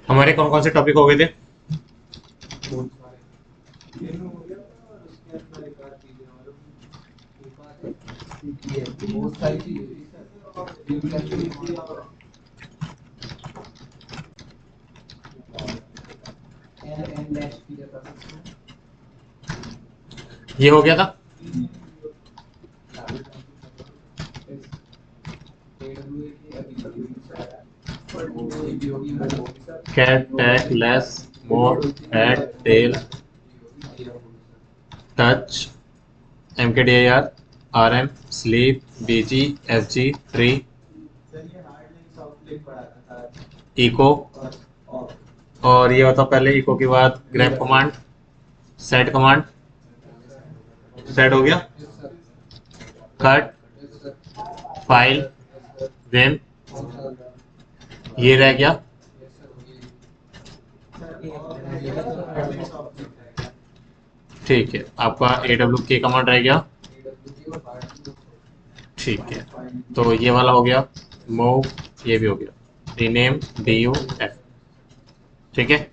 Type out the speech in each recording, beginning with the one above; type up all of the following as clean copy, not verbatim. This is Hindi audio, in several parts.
हमारे कौन कौन से टॉपिक हो गए थे? बहुत सारी चीजें ये हो गया था। Cat, tac, less, more, head, tail, touch, MKDIR, RM, sleep, BG, FG, tree, echo. और ये बताओ पहले इको के बाद grep command, set command. Set हो गया। कट, फाइल, विम, ये रह गया। ठीक है, आपका AWK कमांड रह गया। ठीक है, तो ये वाला हो गया। मूव, ये भी हो गया। Rename, DUF। ठीक है,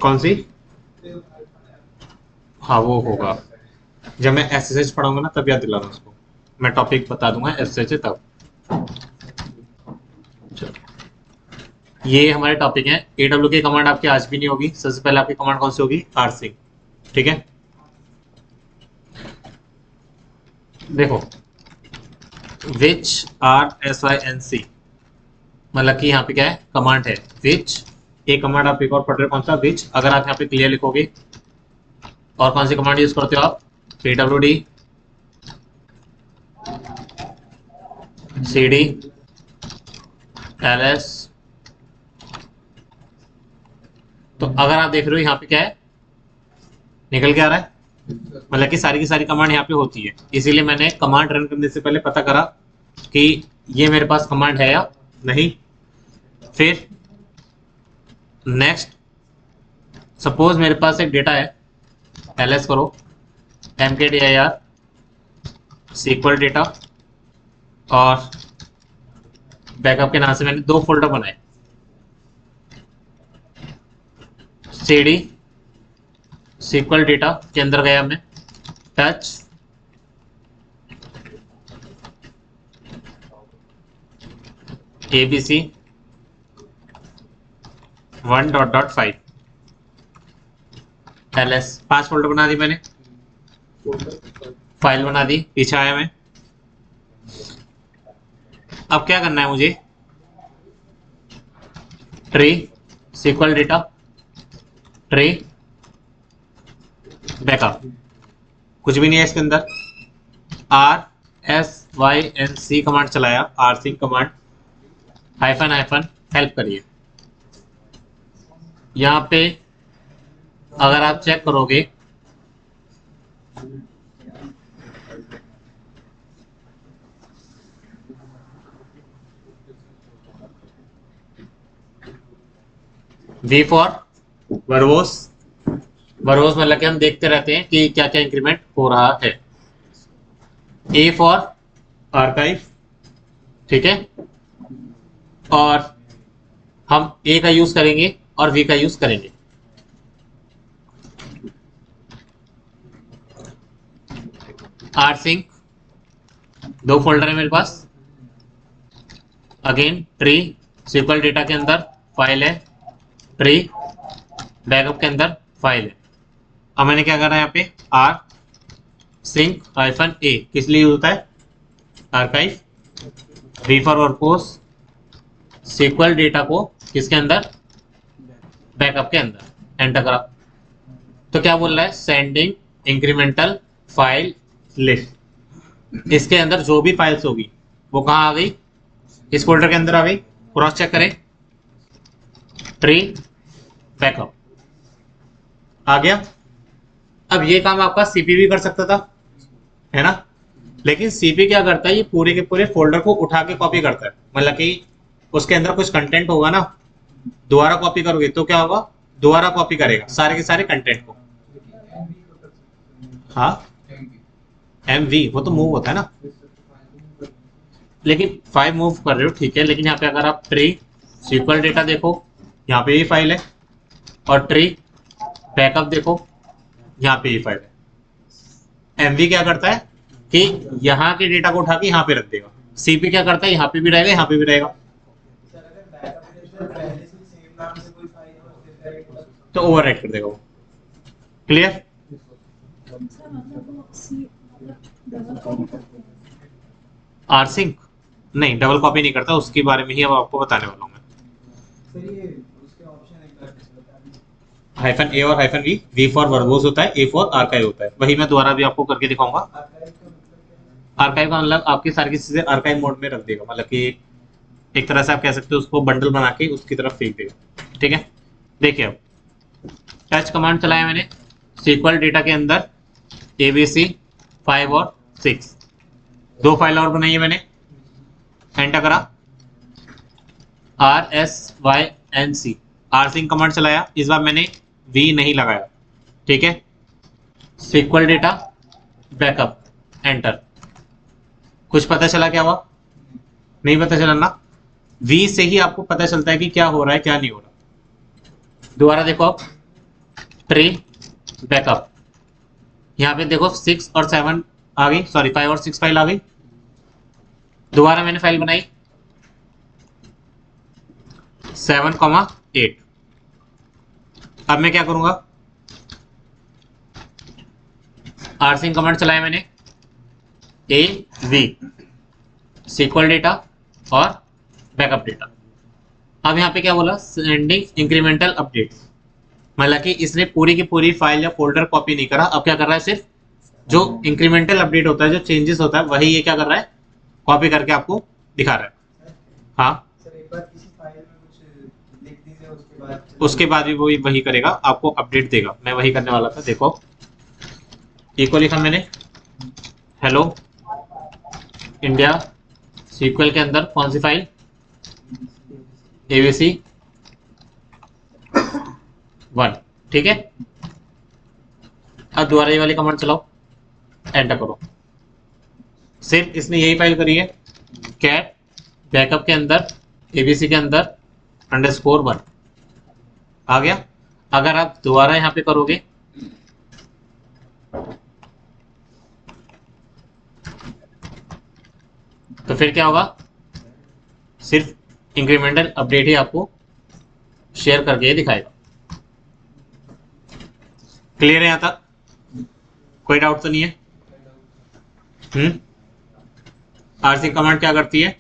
कौन सी? हाँ वो होगा जब मैं SSH पढ़ाऊंगा ना, तब याद दिलाना उसको। मैं टॉपिक बता दूंगा SSH तब। चलो, ये हमारे टॉपिक है। AWK कमांड आपकी आज भी नहीं होगी। सबसे पहले आपकी कमांड कौन सी होगी? rsync। ठीक है, देखो विच RSYNC मतलब कि यहाँ पे क्या है? कमांड है विच। एक कमांड आप एक और पढ़ रहे हो, कौन सा? विच। अगर आप यहाँ पे क्लियर लिखोगे, और कौन सी कमांड यूज करते हो आप? PWD, CD, LS। तो अगर आप देख रहे हो यहाँ पे क्या है निकल के आ रहा है, मतलब कि सारी की सारी कमांड यहाँ पे होती है। इसीलिए मैंने कमांड रन करने से पहले पता करा कि ये मेरे पास कमांड है या नहीं। फिर नेक्स्ट, सपोज मेरे पास एक डेटा है, LS करो MKDIR SQL डेटा, और बैकअप के नाम से मैंने दो फोल्डर बनाए, CD SQL डेटा के अंदर गया मैं, टच, ABC 1.5, LS। 5 फोल्डर बना दी मैंने, फाइल बना दी। पीछे आया मैं। अब क्या करना है मुझे? Tree SQL data, tree backup, कुछ भी नहीं है इसके अंदर। RSYNC कमांड चलाया, rsync command, hyphen hyphen help करिए। यहाँ पे अगर आप चेक करोगे V फॉर वर्बोस। वर्बोस मतलब कि हम देखते रहते हैं कि क्या क्या इंक्रीमेंट हो रहा है। A for archive. ठीक है, और हम A का यूज करेंगे और V का यूज करेंगे। rsync, दो फोल्डर है मेरे पास। अगेन ट्री SQL डेटा के अंदर फाइल है, ट्री बैकअप के अंदर फाइल है। अब मैंने क्या करा यहाँ पे? आर सिंक हाइफन ए किस लिए यूज होता है? Archive. We for workforce, SQL data को किसके अंदर? बैकअप के अंदर। एंटर करा तो क्या बोल रहा है? Sending incremental file list. इसके अंदर जो भी फाइल्स होगी वो कहाँ आ गई? इस फोल्डर के अंदर आ गई। क्रॉस चेक करें, ट्री बैकअप आ गया। अब ये काम आपका सीपी भी कर सकता था, है ना? लेकिन सीपी क्या करता है? ये पूरे के पूरे फोल्डर को उठा के कॉपी करता है। मतलब कि उसके अंदर कुछ कंटेंट होगा ना, दोबारा कॉपी करोगे तो क्या होगा? दोबारा कॉपी करेगा सारे के सारे कंटेंट को। हाँ, MV वो तो मूव होता है ना। लेकिन 5 मूव कर रहे हो ठीक है, लेकिन यहाँ पे अगर आप ट्री सीक्वल डेटा देखो, यहाँ पे ये फाइल है, और ट्री बैकअप देखो, यहाँ पे ये फाइल है। एमवी क्या करता है कि यहाँ के डेटा को उठा के यहाँ पे रख देगा, सीपी क्या करता है यहाँ पे भी रहेगा, यहाँ पे भी रहेगा, सर अगर बैकअप के अंदर पहले से सेम नाम से कोई फाइल हो फिर करेक्ट तो ओवरराइट कर देगा वो। क्लियर? आरसिंक नहीं, डबल कॉपी नहीं करता, उसके बारे में ही अब आपको बताने वाला हूँ मैं। सर ये उसके ऑप्शन एक बार बता दीजिए। हाइफन ए और हाइफन वी फॉर वर्बोस होता है, ए फॉर आर्काइव होता है, वही मैं दोबारा भी आपको करके दिखाऊंगा। आर्काइव का मतलब क्या है? आर्काइव का मतलब आपकी सारी चीजें आर्काइव मोड में रख देगा, मतलब कि एक तरह से आप कह सकते हो उसको बंडल बना के उसकी तरफ फेंक देगा। ठीक है, देखिए अब टच कमांड चलाया मैंने सीक्वल डेटा के अंदर ABC 5 और 6, 2 फाइल और बनाई है मैंने, एंटर करा RSYNC आरसिंक कमांड चलाया, इस बार मैंने V नहीं लगाया। ठीक है, सीक्वल डेटा बैकअप एंटर, कुछ पता चला क्या हुआ? नहीं पता चला ना, V से ही आपको पता चलता है कि क्या हो रहा है क्या नहीं हो रहा। दोबारा देखो आप ट्री बैकअप, यहाँ पे देखो 6 और 7 आ गई, सॉरी 5 और 6 फाइल आ गई। दोबारा मैंने फाइल बनाई 7,8। अब मैं क्या करूंगा, आरसिंक कमांड चलाया मैंने AV सीक्वल डेटा और बैकअप डेटा। अब यहाँ पे क्या बोला, सेंडिंग इंक्रीमेंटल अपडेट्स, मतलब कि इसने पूरी की पूरी फाइल या फोल्डर कॉपी नहीं करा, अब क्या कर रहा है, सिर्फ जो इंक्रीमेंटल अपडेट होता है, जो चेंजेस होता है, वही ये क्या कर रहा है, कॉपी करके आपको दिखा रहा है। हाँ, सर एक बार किसी फाइल में कुछ लिख दीजिए उसके बाद भी वो वही करेगा, आपको अपडेट देगा। मैं वही करने वाला था, देखो इको लिखा मैंने, हेलो इंडिया सीक्वल के अंदर कौन सी फाइल, ABC 1। ठीक है, अब दोबारा ये वाली कमांड चलाओ, एंटर करो, सिर्फ इसने यही फाइल करी है, कैट बैकअप के अंदर ABC के अंदर _1 आ गया। अगर आप दोबारा यहाँ पे करोगे तो फिर क्या होगा, सिर्फ इंक्रीमेंटल अपडेट ही आपको शेयर करके दिखाएगा। क्लियर है यहाँ तक? कोई डाउट तो नहीं है? आरसिंक कमांड क्या करती है,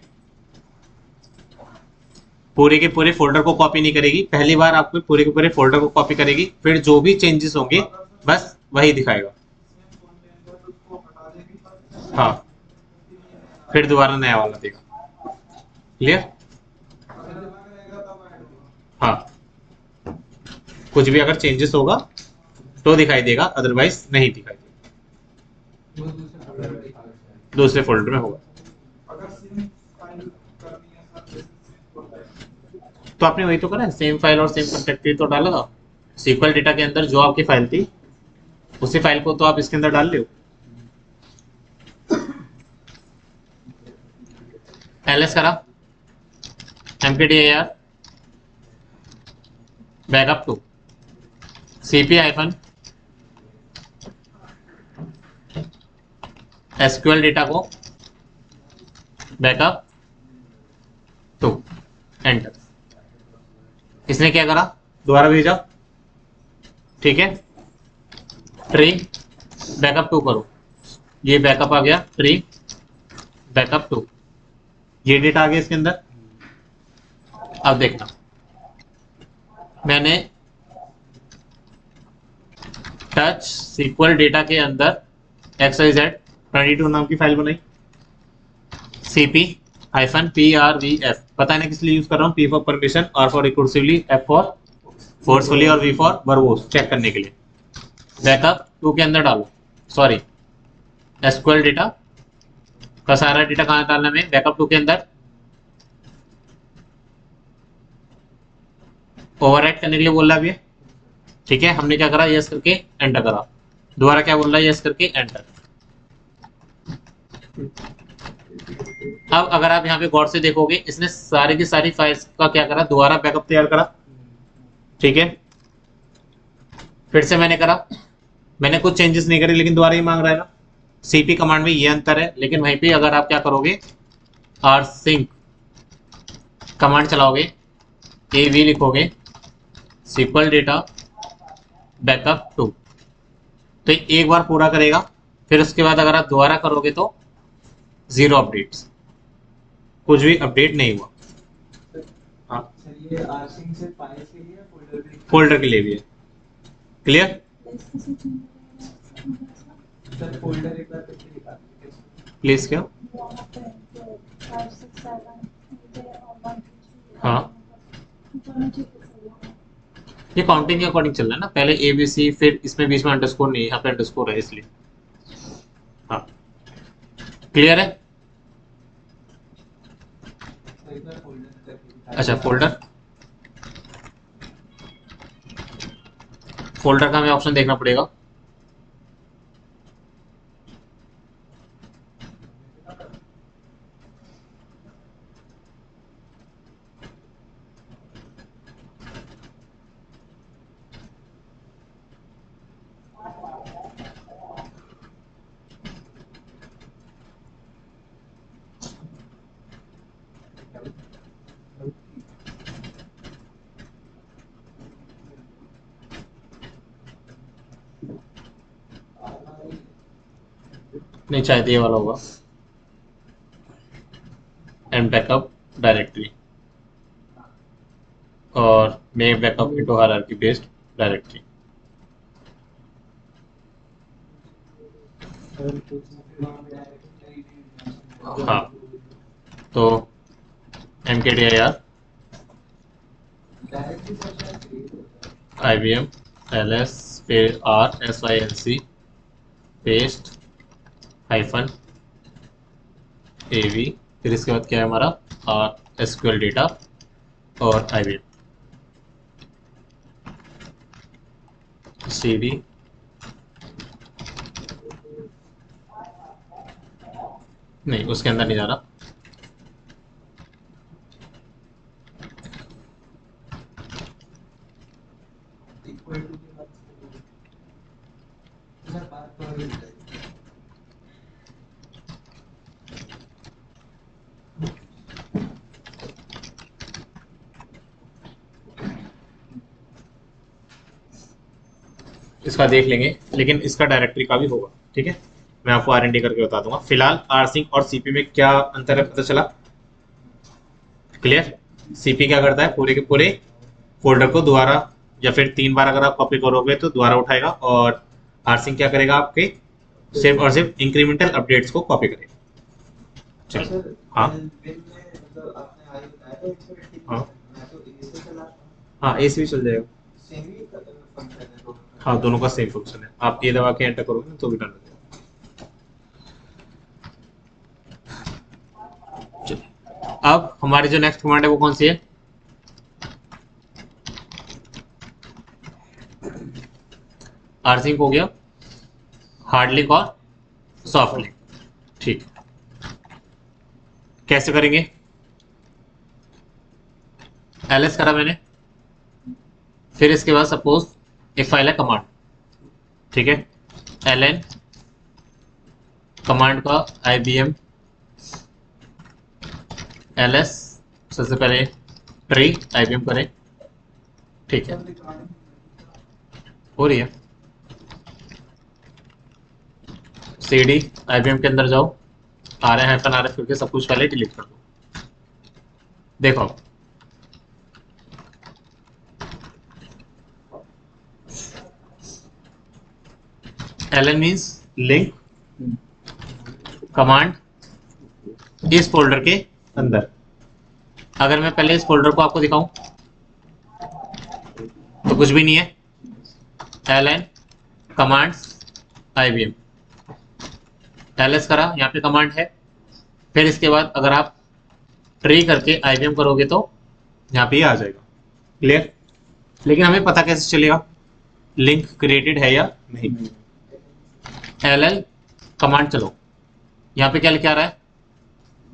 पूरे के पूरे फोल्डर को कॉपी नहीं करेगी, पहली बार आपको पूरे के पूरे फोल्डर को कॉपी करेगी, फिर जो भी चेंजेस होंगे बस वही दिखाएगा। हाँ, फिर दोबारा नया वाला देगा। क्लियर? हाँ, कुछ भी अगर चेंजेस होगा तो दिखाई देगा, अदरवाइज नहीं दिखाई देगा, दूसरे फोल्डर में होगा। तो आपने वही तो करा है, सेम फाइल और सेम कंटेंट तो डाला था सीक्वल डेटा के अंदर, जो आपकी फाइल थी उसी फाइल को तो आप इसके अंदर डाल लो। ls करा mkdir backup two cp SQL data को बैकअप टू, एंटर। इसने क्या करा, दोबारा भेजा। ठीक है, ट्री बैकअप टू करो, ये बैकअप आ गया, ट्री बैकअप टू, ये डेटा आ गया इसके अंदर। अब देखना, मैंने टच सीक्वल डेटा के अंदर XYZ22 नाम की फाइल बनाई, CP-PRVF, पता नहीं किस लिए यूज कर रहा हूँ, P for permission, R for recursively, F for forcefully और V फॉर वर्बोस चेक करने के लिए। बैकअप टू के अंदर डालो, सॉरी SQL डेटा का सारा डेटा कहाँ डालना है, बैकअप टू के अंदर। ओवरराइट करने के लिए बोल रहा है अभी। ठीक है, हमने क्या करा, यस करके एंटर करा, दोबारा क्या बोल रहा है, यस करके एंटर। अब अगर आप यहाँ पे गौर से देखोगे, इसने सारी की सारी फाइल्स का क्या करा, दोबारा बैकअप तैयार करा। ठीक है, फिर से मैंने करा, मैंने कुछ चेंजेस नहीं करे, लेकिन दोबारा ही मांग रहा है ना। सीपी कमांड में ये अंतर है, लेकिन वहीं पे अगर आप क्या करोगे, rsync कमांड चलाओगे, av लिखोगे, SQL डेटा बैकअप 2, तो एक बार पूरा करेगा। फिर उसके बाद अगर आप दोबारा करोगे तो 0 अपडेट्स, कुछ भी अपडेट नहीं हुआ। हाँ, सर ये आर्सिंग से फाइल्स के लिए फोल्डर के लिए भी है। क्लियर? सर फोल्डर एक बार फिर से दिखा दीजिए। प्लीज क्या? हाँ, ये काउंटिंग के अकॉर्डिंग चल रहा है ना, पहले ABC, फिर इसमें बीच में अंडरस्कोर नहीं है, यहाँ पे अंडरस्कोर है इसलिए। हाँ, क्लियर है? सर एक बार फोल्डर करके दिखा अच्छा, फोल्डर का हमें ऑप्शन देखना पड़ेगा। नहीं, शायद ये वाला होगा, एंड बैकअप डायरेक्टरी और make backup into hierarchy based directory. हाँ, तो mkdir IBM ls फिर rsinc पेस्ट हाइफन av, फिर इसके बाद क्या है हमारा SQL डेटा और IBM cd नहीं, उसके अंदर नहीं जा रहा। इक्वल टू के बाद सर बात तो हो जाएगी। इसका देख लेंगे, लेकिन इसका डायरेक्टरी का भी होगा। ठीक है, मैं आपको R&D करके बता दूंगा। फिलहाल rsync और CP में क्या अंतर है पता चला? क्लियर? CP क्या करता है, पूरे के पूरे फोल्डर को दोबारा या फिर 3 बार अगर आप कॉपी करोगे तो दोबारा उठाएगा, और rsync क्या करेगा, आपके सिर्फ और सिर्फ इंक्रीमेंटल अपडेट्स को कॉपी करेगा। चलो, हाँ मतलब आपने आगे बताया था 180 हाँ मैं तो ए से चला हाँ, AC भी चल जाएगा। सेम ही फंक्शन है दोनों का। हाँ, दोनों का सेम फंक्शन है। आप ये दबा के एंटर करोगे ना तो भी डन हो जाएगा। चलिए, अब हमारी जो नेक्स्ट कमांड है वो कौन सी है? rsync हो गया, हार्ड लिंक और सॉफ्ट लिंक। ठीक, कैसे करेंगे? ls करा मैंने, फिर इसके बाद सपोज एक फाइल है कमांड, ठीक है, ln कमांड का IBM ls, सबसे पहले ट्री IBM करें। ठीक है, हो रही है। cd IBM के अंदर जाओ, rf करके सब कुछ पहले डिलीट कर दो। देखो, ln मीन्स लिंक कमांड इस फोल्डर के अंदर। अगर मैं पहले इस फोल्डर को आपको दिखाऊं तो कुछ भी नहीं है, ln कमांड्स IBM ls करा, यहाँ पे कमांड है। फिर इसके बाद अगर आप ट्री करके IBM करोगे तो यहाँ पे आ जाएगा। क्लियर? लेकिन हमें पता कैसे चलेगा लिंक क्रिएटेड है या नहीं? ll कमांड, चलो यहाँ पे क्या लिखा आ रहा है,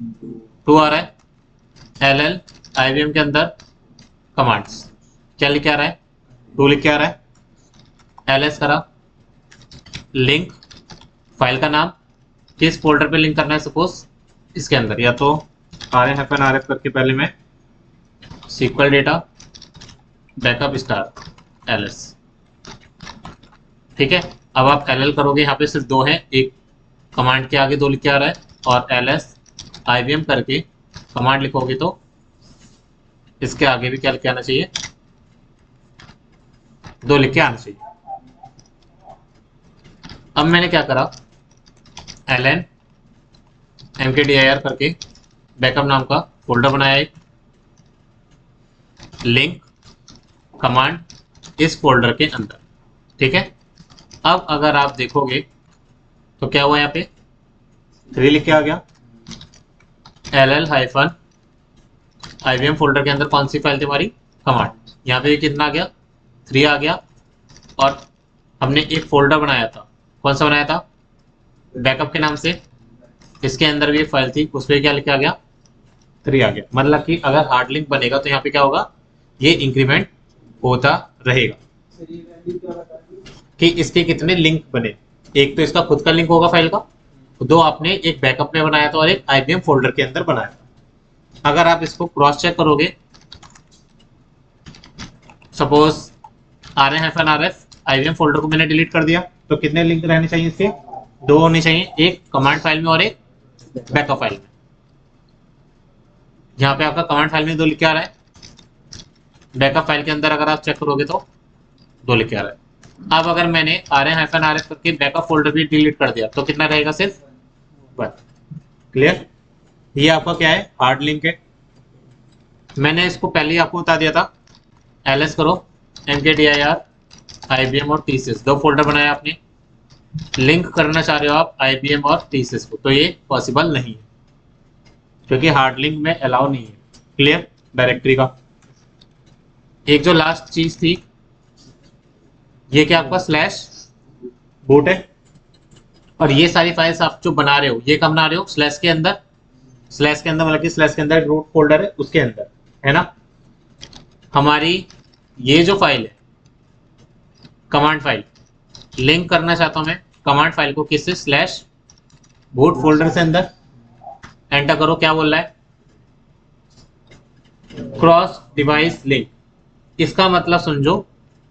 2 आ रहा है। एल एल IBM के अंदर कमांड्स क्या लिख के आ रहा है, 2 लिख के आ रहा है। LS करा, लिंक फाइल का नाम किस फोल्डर पे लिंक करना है, सपोज इसके अंदर, या तो RF करके पहले मैं SQL data backup star LS, ठीक है। अब आप LL करोगे, यहाँ पे सिर्फ 2 है, एक कमांड के आगे 2 लिख के आ रहा है, और LS IBM करके कमांड लिखोगे तो इसके आगे भी क्या लिख के आना चाहिए, 2 लिख के आना चाहिए। अब मैंने क्या करा, ln mkdir करके बैकअप नाम का फोल्डर बनाया, एक लिंक कमांड इस फोल्डर के अंदर, ठीक है। अब अगर आप देखोगे तो क्या हुआ, यहाँ पे 3 लिख के आ गया। LL- IBM फोल्डर के अंदर कौन सी फाइल थी हमारी, कमांड, यहाँ पे कितना आ गया, 3 आ गया। और हमने एक फोल्डर बनाया था, कौन सा बनाया था, बैकअप के नाम से, इसके अंदर भी एक फाइल थी, उस पर क्या लिखा गया, 3 आ गया। मतलब कि अगर हार्ड लिंक बनेगा तो यहाँ पे क्या होगा, ये इंक्रीमेंट होता रहेगा सर ये वैल्यू क्या बता रही है? कि इसके कितने लिंक बने। एक तो इसका खुद का लिंक होगा फाइल का, 2 आपने एक बैकअप में बनाया था और एक IBM फोल्डर के अंदर बनाया था। अगर आप इसको क्रॉस चेक करोगे, सपोज RF IBM फोल्डर को मैंने डिलीट कर दिया, तो कितने लिंक रहने चाहिए इसके, 2 होने चाहिए, एक कमांड फाइल में और एक बैकअप फाइल में। यहाँ पे आपका कमांड फाइल में 2 लिख के आ रहा है, बैकअप फाइल के अंदर अगर आप चेक करोगे तो 2 लिख के आ रहा है। अब अगर मैंने RF करके बैकअप फोल्डर भी डिलीट कर दिया तो कितना रहेगा, सिर्फ 1। क्लियर, ये आपका क्या है, हार्ड लिंक है। मैंने इसको पहले ही आपको बता दिया था, LS करो, mkdir IBM और TCS 2 फोल्डर बनाया आपने, लिंक करना चाह रहे हो आप IBM और TCS को, तो ये पॉसिबल नहीं है क्योंकि हार्ड लिंक में अलाउ नहीं है। क्लियर, डायरेक्टरी का। एक जो लास्ट चीज थी, ये क्या आपका स्लैश बूट है, और ये सारी फाइल्स आप जो बना रहे हो, ये कब बना रहे हो, स्लैश के अंदर, स्लैश के अंदर, मतलब कि स्लैश के अंदर रूट फोल्डर है, उसके अंदर है ना। हमारी ये जो फाइल है कमांड फाइल, लिंक करना चाहता हूं मैं कमांड फाइल को किससे, स्लैश बूट फोल्डर से अंदर। एंटर करो, क्या बोल रहा है, क्रॉस डिवाइस लिंक। इसका मतलब समझो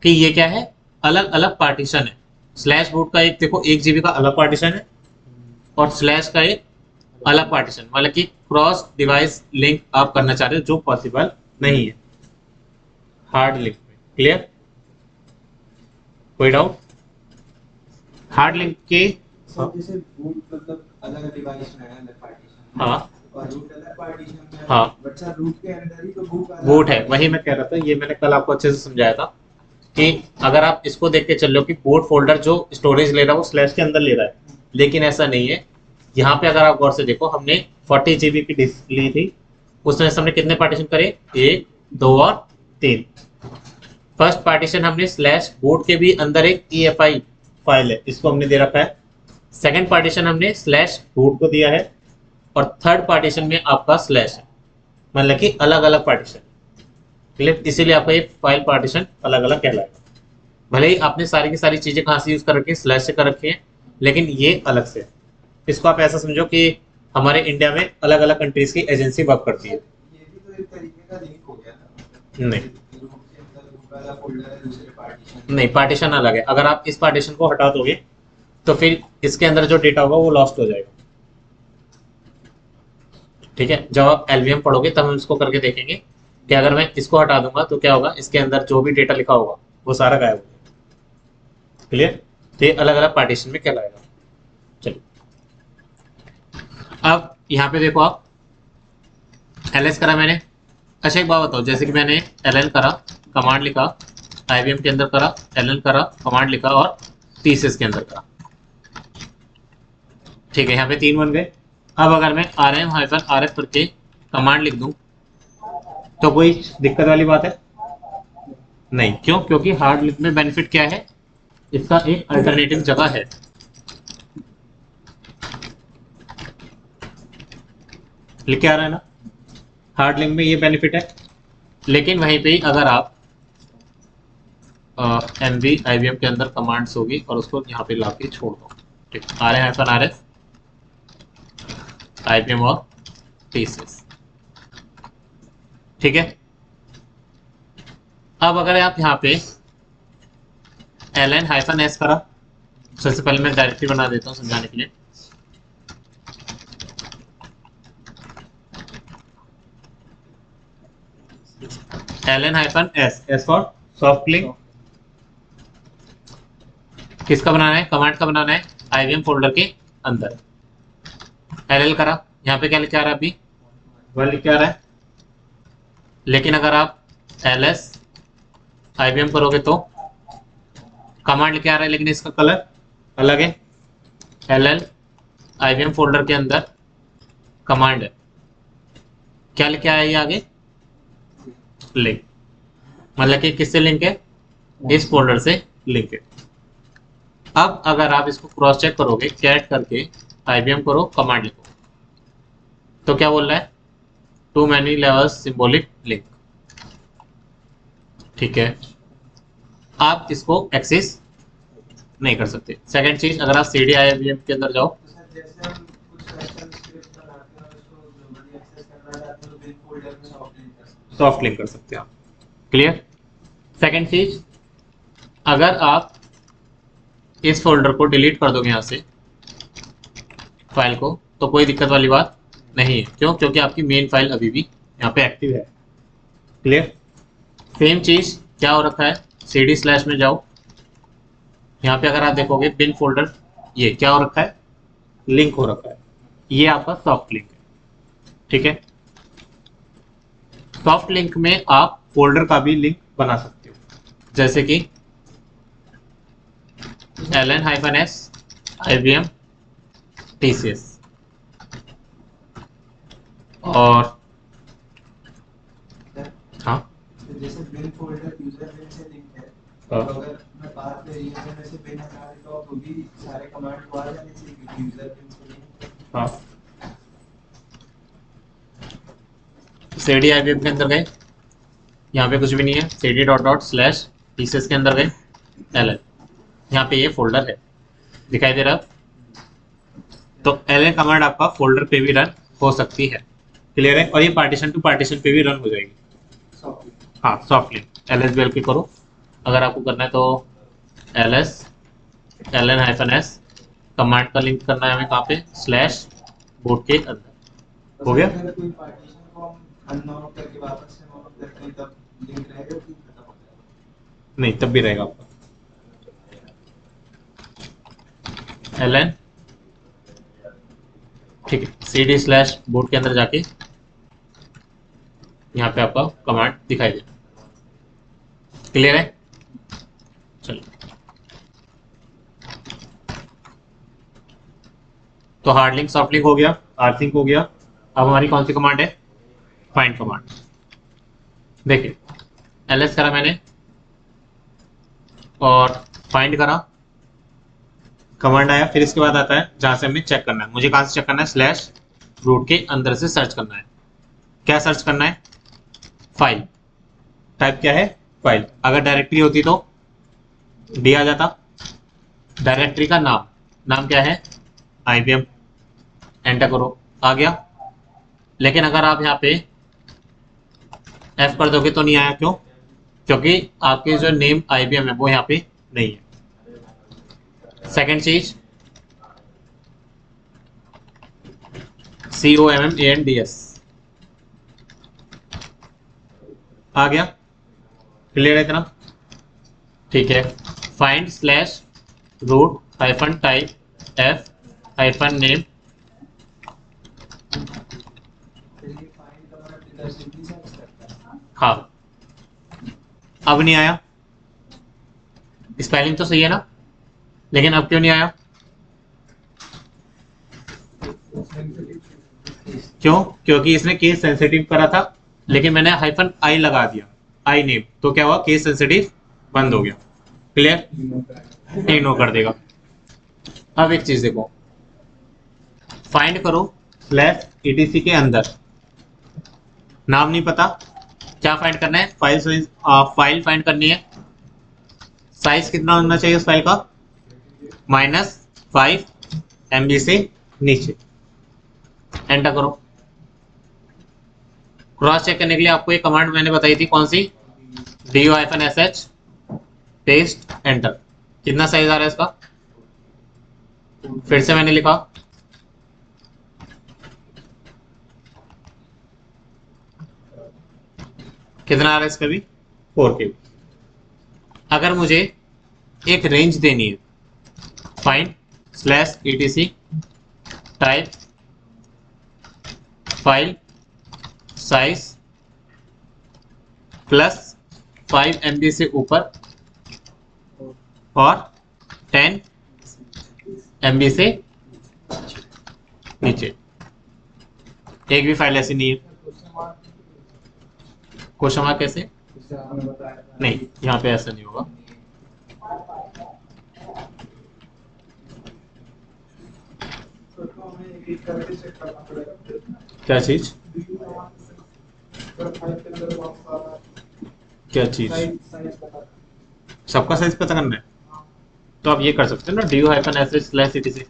कि ये क्या है, अलग अलग पार्टीशन है। स्लैश बूट का एक देखो 1 GB का अलग पार्टीशन है, और स्लैश का एक अलग पार्टीशन, मतलब कि क्रॉस डिवाइस लिंक आप करना चाह रहे हो, जो पॉसिबल नहीं है हार्ड लिंक में। क्लियर, कोई डाउट, हार्ड लिंक के। सर जैसे बूट मतलब अलग डिवाइस में है, अलग पार्टीशन, हाँ और रूट अलग पार्टीशन में है, हाँ, बट सर रूट के अंदर ही तो बूट है, वही मैं कह रहा था, ये मैंने कल आपको अच्छे से समझाया था कि अगर आप इसको देख के चल लो कि बूट फोल्डर जो स्टोरेज ले रहा है वो स्लैश के अंदर ले रहा है, लेकिन ऐसा नहीं है। यहाँ पे अगर आप गौर से देखो, हमने 40 GB की डिस्क ली थी, उसमें से हमने कितने पार्टीशन करे, 1 2 और 3। फर्स्ट पार्टीशन हमने स्लैश बूट के भी अंदर एक EFI फाइल है, इसको हमने दे रखा है। सेकंड पार्टीशन हमने स्लैश बूट को दिया है, और थर्ड पार्टीशन में आपका स्लैश है, मतलब कि अलग अलग पार्टीशन। क्लियर, इसीलिए आपका ये फाइल पार्टीशन अलग अलग कहलाएगा। भले ही आपने सारी की सारी चीजें कहाँ से यूज कर रखी है, स्लैश से कर रखी है, लेकिन ये अलग से है। इसको आप ऐसा समझो कि हमारे इंडिया में अलग अलग कंट्रीज की एजेंसी वर्क करती है। ये भी तो एक तरीके का लिंक हो गया ना। नहीं रूट के अंदर रूट वाला फोल्डर है, दूसरे पार्टीशन नहीं, पार्टीशन अलग है। अगर आप इस पार्टीशन को हटा दोगे तो फिर इसके अंदर जो डेटा होगा वो लॉस्ट हो जाएगा। ठीक है, जब आप LVM पढ़ोगे तब हम इसको करके देखेंगे कि अगर मैं इसको हटा दूंगा तो क्या होगा, इसके अंदर जो भी डेटा लिखा होगा वो सारा गायब हो जाएगा। क्लियर, तो ये अलग अलग पार्टीशन में कहलाएगा। चलिए, अब यहाँ पे देखो आप LS करा मैंने। अच्छा एक बात बताओ, जैसे कि मैंने LL करा, कमांड लिखा, IBM के अंदर करा, LL करा, कमांड लिखा, और TCS के अंदर करा। ठीक है, यहाँ पे 3 बन गए। अब अगर मैं RM-RF करके कमांड लिख दूं तो कोई दिक्कत वाली बात है नहीं। क्यों, क्योंकि हार्ड लिंक में बेनिफिट क्या है, इसका एक अल्टरनेटिव जगह है। लिख के आ रहा है ना, हार्ड लिंक में ये बेनिफिट है। लेकिन वहीं पे ही अगर आप MV IBM के अंदर कमांड्स होगी और उसको यहाँ पे ला के छोड़ दो, ठीक, RN-RS IBM और TCS, ठीक है। अब अगर आप यहाँ पे ln-s करा, सबसे पहले मैं डायरेक्टरी बना देता हूँ समझाने के लिए। ln-s, s for soft link, किसका बनाना है, कमांड का बनाना है, IBM फोल्डर के अंदर। ll करा, यहाँ पे क्या लिख के आ रहा है, अभी 1 लिख के आ रहा है। लेकिन अगर आप ls IBM करोगे तो कमांड लिख के आ रहा है, लेकिन इसका कलर अलग है। ll IBM फोल्डर के अंदर कमांड है, क्या लिख के आया ये आगे, लिंक, मतलब कि किससे लिंक है, इस फोल्डर से लिंक है। अब अगर आप इसको क्रॉस चेक करोगे, कैट करके IBM करो, कमांड लिखो, तो क्या बोल रहा है, too many levels symbolic link, ठीक है। आप इसको एक्सेस नहीं कर सकते। सेकंड चीज, अगर आप CD IBM के अंदर जाओ, तो सर जैसे हम कुछ कस्टम स्क्रिप्ट बनाते हैं और उसको ग्लोबली एक्सेस करना चाहते हैं तो बिन फोल्डर में सॉफ्ट लिंक कर सकते हैं। सॉफ्ट लिंक कर सकते हैं आप, क्लियर। सेकंड चीज, अगर आप इस फोल्डर को डिलीट कर दोगे यहाँ से फाइल को, तो कोई दिक्कत वाली बात नहीं है। क्यों, क्योंकि आपकी मेन फाइल अभी भी यहाँ पे एक्टिव है, क्लियर। सेम चीज क्या हो रखा है, CD/ में जाओ, यहाँ पे अगर आप देखोगे बिन फोल्डर, ये क्या हो रखा है, लिंक हो रखा है, ये आपका सॉफ्ट लिंक है, ठीक है। सॉफ्ट लिंक में आप फोल्डर का भी लिंक बना सकते हो, जैसे कि ln-s IBM TCS, और हाँ, तो जैसे बिन फोल्डर यूजर बिन से लिंक है, तो हाँ। अगर मैं बात पे यूजर में से बिन हटा देता हूँ तो भी सारे कमांड को आ जाने चाहिए क्योंकि यूजर बिन से लिंक है। हाँ, CD IBM के अंदर गए, यहाँ पे कुछ भी नहीं है, CD./TCS के अंदर गए, ln, यहाँ पे ये फोल्डर है, दिखाई दे रहा है। तो ln कमांड आपका फोल्डर पे भी रन हो सकती है, क्लियर है। और ये पार्टीशन टू पार्टीशन पे भी रन हो जाएगी, सॉफ्ट लिंक। हाँ, सॉफ्ट लिंक। LS की करो, अगर आपको करना है तो ls ln-s कमांड का लिंक करना है हमें कहाँ पे, /बोर्ड के अंदर, हो गया। अगर कोई पार्टीशन को हम अननॉन करके वापस से नॉन करते हैं तब लिंक रहेगा कि खत्म हो जाएगा? नहीं, तब भी रहेगा आपका ln, ठीक है। CD/बोर्ड के अंदर जाके यहाँ पे आपका कमांड दिखाई दे, क्लियर है। चलो, तो हार्ड लिंक सॉफ्ट लिंक हो गया, आर्थिंक हो गया। अब हमारी कौन सी कमांड है, फाइंड कमांड। देखिए, ls करा मैंने और फाइंड करा, कमांड आया, फिर इसके बाद आता है जहां से हमें चेक करना है, मुझे कहां से चेक करना है, /रूट के अंदर से सर्च करना है। क्या सर्च करना है, फाइल, टाइप क्या है, फाइल। अगर डायरेक्टरी होती तो डी आ जाता, डायरेक्टरी का नाम, नाम क्या है, IBM, एंटर करो, आ गया। लेकिन अगर आप यहाँ पे F कर दोगे तो नहीं आया, क्यों, क्योंकि आपके जो नेम IBM है वो यहाँ पे नहीं है। सेकंड चीज, COMMANDS आ गया, क्लियर है इतना, ठीक है। फाइंड /root-type f-name, फिर ये फाइंड कमांड रिकर्सिवली सर्च करता है। हाँ, अब नहीं आया, स्पेलिंग तो सही है ना, लेकिन अब क्यों नहीं आया, क्यों, क्योंकि इसने केस सेंसिटिव करा था, लेकिन मैंने -i लगा दिया, आई नेम, तो क्या हुआ, केस सेंसिटिव बंद हो गया, क्लियर, इग्नोर कर देगा। अब एक चीज देखो, फाइंड करो स्लैश etc के अंदर, नाम नहीं पता, क्या फाइंड करना है, फाइल फाइंड करनी है। साइज कितना होना चाहिए उस फाइल का, -5 MB से नीचे। एंटर करो। क्रॉस चेक करने के लिए आपको एक कमांड मैंने बताई थी, कौन सी, du-sh पेस्ट एंटर। कितना साइज आ रहा है इसका, फिर से मैंने लिखा, कितना आ रहा है इसका भी, 4 KB। अगर मुझे एक रेंज देनी है, find slash etc type file size +5 MB से ऊपर और 10 MB से नीचे। एक भी फाइल ऐसी नहीं है। क्वेश्चन मार्क कैसे, नहीं यहाँ पे ऐसा नहीं होगा। क्या चीज, क्या चीज, सबका साइज पता करना है, तो आप ये कर सकते हो ना, du-sh/etc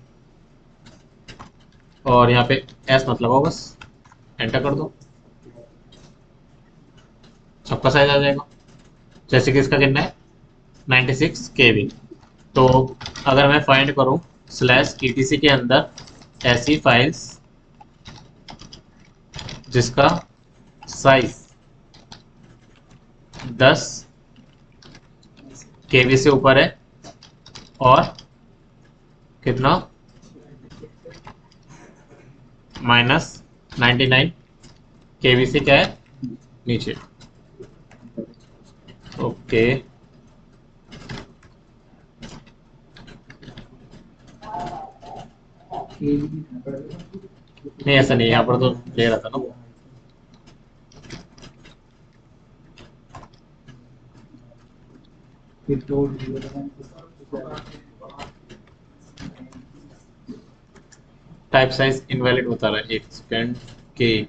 और यहाँ पे एस मत लगाओ, बस एंटर कर दो, सबका साइज आ जाएगा। जैसे कि इसका कितना है 96 KB। तो अगर मैं फाइंड करूं /etc के अंदर ऐसी फाइल्स जिसका साइज 10 KB से ऊपर है और कितना -99 KB से क्या है नीचे। ओके नहीं ऐसा नहीं, यहाँ पर तो ले रहा था ना। टाइप साइज इनवैलिड बता रहा है, एक सेकेंड के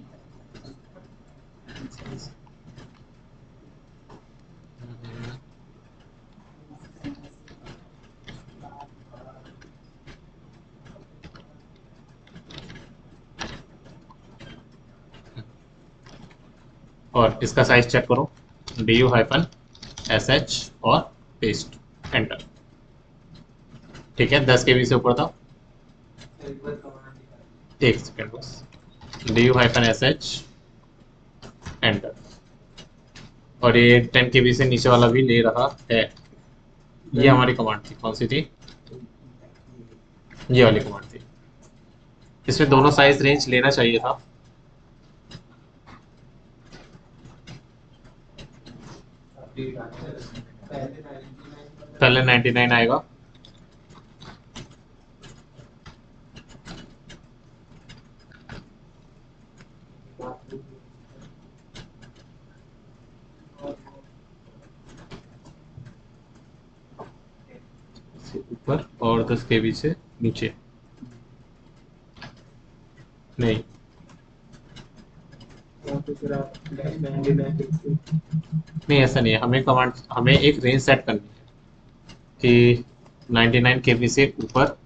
और इसका साइज चेक करो, du-sh और पेस्ट एंटर। ठीक है 10 KB से ऊपर था, एक सेकेंड बस, du-sh एंटर। और ये 10 KB से नीचे वाला भी ले रहा है। ये हमारी कमांड थी, कौन सी थी, ये वाली कमांड थी। इसमें दोनों साइज रेंज लेना चाहिए था। पहले 99 आएगा, ऊपर और 10 KB से नीचे नहीं। नहीं ऐसा नहीं है, हमें कमांड, हमें एक रेंज सेट करनी है कि 99 KB से ऊपर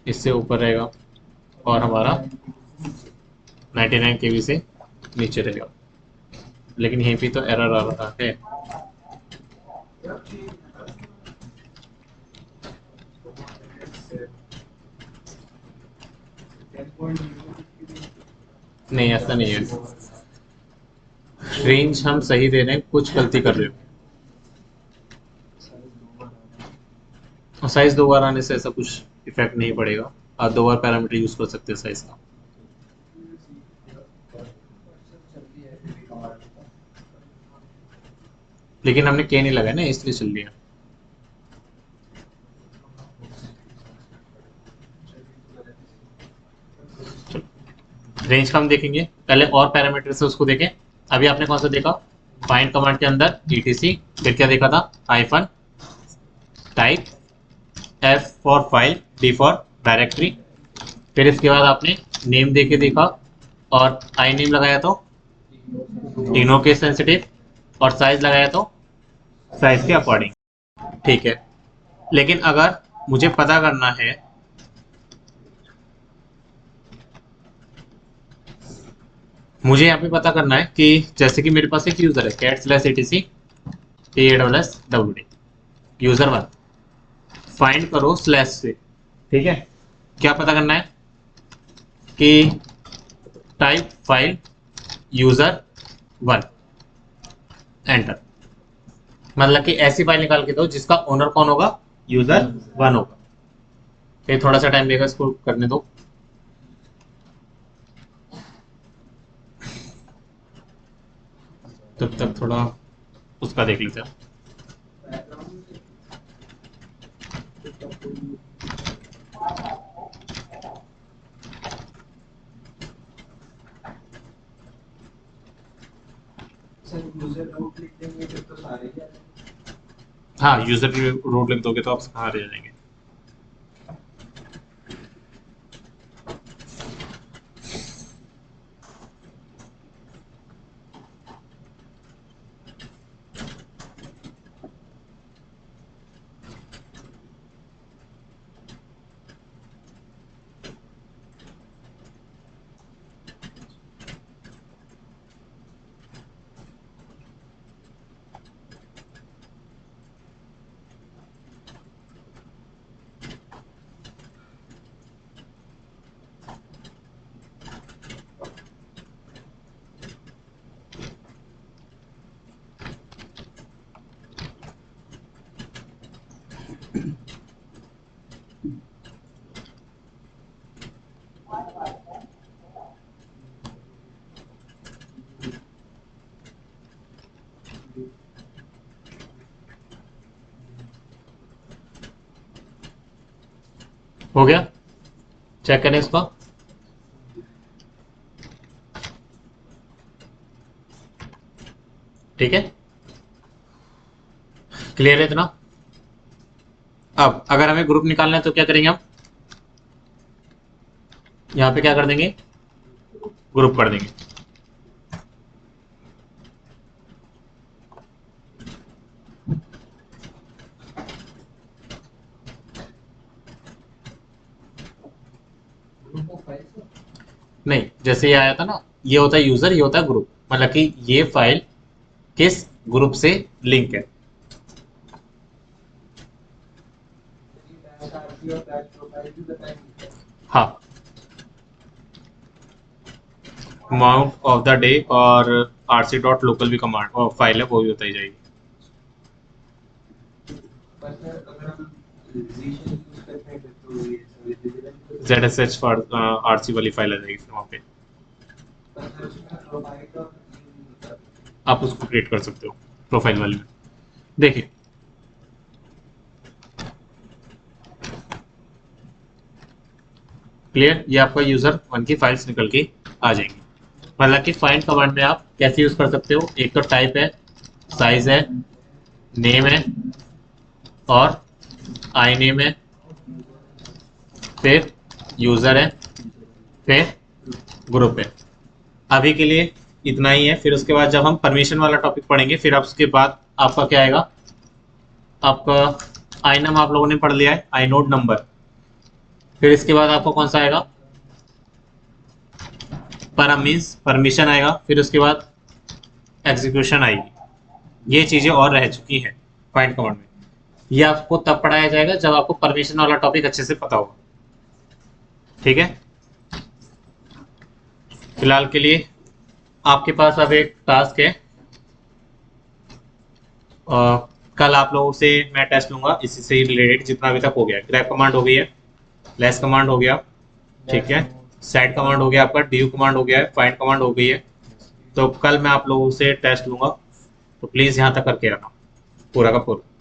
इससे ऊपर रहेगा और हमारा 99 KB से नीचे रहेगा। लेकिन यहीं पे तो एरर आ रहा है। नहीं ऐसा नहीं है, रेंज हम सही दे रहे हैं, कुछ गलती कर रहे हो। साइज 2 बार आने से ऐसा कुछ इफेक्ट नहीं पड़ेगा, आप 2 बार पैरामीटर यूज कर सकते हैं साइज का। लेकिन हमने के नहीं लगाया ना, इसलिए चल लिया। रेंज का हम देखेंगे, पहले और पैरामीटर से उसको देखें। अभी आपने कौन सा देखा, फाइंड कमांड के अंदर etc, फिर क्या देखा था, hyphen type, F for file, D for directory, फिर इसके बाद आपने नेम दे के देखा और आई नेम लगाया तो तीनों के सेंसिटिव, और साइज लगाया तो साइज के अकॉर्डिंग। ठीक है, लेकिन अगर मुझे पता करना है, मुझे यहाँ पे पता करना है कि जैसे कि मेरे पास एक यूजर है cat/etc AWD यूजर 1, फाइंड करो स्लैश से, ठीक है। क्या पता करना है कि टाइप फाइल यूजर 1, एंटर, मतलब कि ऐसी फाइल निकाल के दो जिसका ओनर कौन होगा, यूजर 1 होगा। फिर थोड़ा सा टाइम लेगा, इसको करने दो। तब तक थोड़ा उसका देख लेते हैं। सर यूजर रूट लिख देंगे फिर तो सारे ही आ जाएंगे। हाँ, यूजर रूट लिख दोगे तो आप कहाँ रह जाएंगे। हो गया, चेक करें इसको। ठीक है, क्लियर है इतना। अब अगर हमें ग्रुप निकालना है तो क्या करेंगे हम, यहाँ पे क्या कर देंगे, ग्रुप कर देंगे। नहीं, जैसे ये आया था ना, ये होता है यूजर, ये होता है ग्रुप, मतलब कि ये फाइल किस ग्रुप से लिंक है। और बैच प्रोफाइल भी बताएंगे। हाँ, अमाउंट ऑफ द डे और rc डॉट लोकल भी कमांड और फाइल है, वो भी बताई जाएगी। पर सर अगर हम रिलेशन यूज करते हैं तो ये सभी डिजिटल ZSH फॉर rc वाली फाइल आ जाएगी फिर वहाँ पे, पर सर उसमें प्रोवाइड और आप उसको क्रिएट कर सकते हो प्रोफाइल वाले में। देखिए, क्लियर, ये आपका यूजर 1 की फाइल्स निकल के आ जाएंगी। मतलब कि फाइंड कमांड में आप कैसे यूज कर सकते हो, एक तो टाइप है, साइज है, नेम है और आई नेम है, फिर यूजर है, फिर ग्रुप है। अभी के लिए इतना ही है, फिर उसके बाद जब हम परमिशन वाला टॉपिक पढ़ेंगे फिर आप उसके बाद आपका क्या आएगा, आपका आई नम आप लोगों ने पढ़ लिया है, आई नोड नंबर। फिर इसके बाद आपको कौन सा आएगा, परम मीन्स परमिशन आएगा, फिर उसके बाद एग्जीक्यूशन आएगी। ये चीज़ें और रह चुकी हैं फाइंड कमांड में, ये आपको तब पढ़ाया जाएगा जब आपको परमिशन वाला टॉपिक अच्छे से पता होगा। ठीक है, फिलहाल के लिए आपके पास अब एक टास्क है, कल आप लोगों से मैं टेस्ट लूंगा इसी से रिलेटेड, जितना अभी तक हो गया। ग्रैब कमांड हो गई है, लेस कमांड हो गया, ठीक है, सेट कमांड हो गया आपका, डू कमांड हो गया है, फाइंड कमांड हो गई है। तो कल मैं आप लोगों से टेस्ट लूंगा, तो प्लीज़ यहाँ तक करके आना पूरा का पूरा।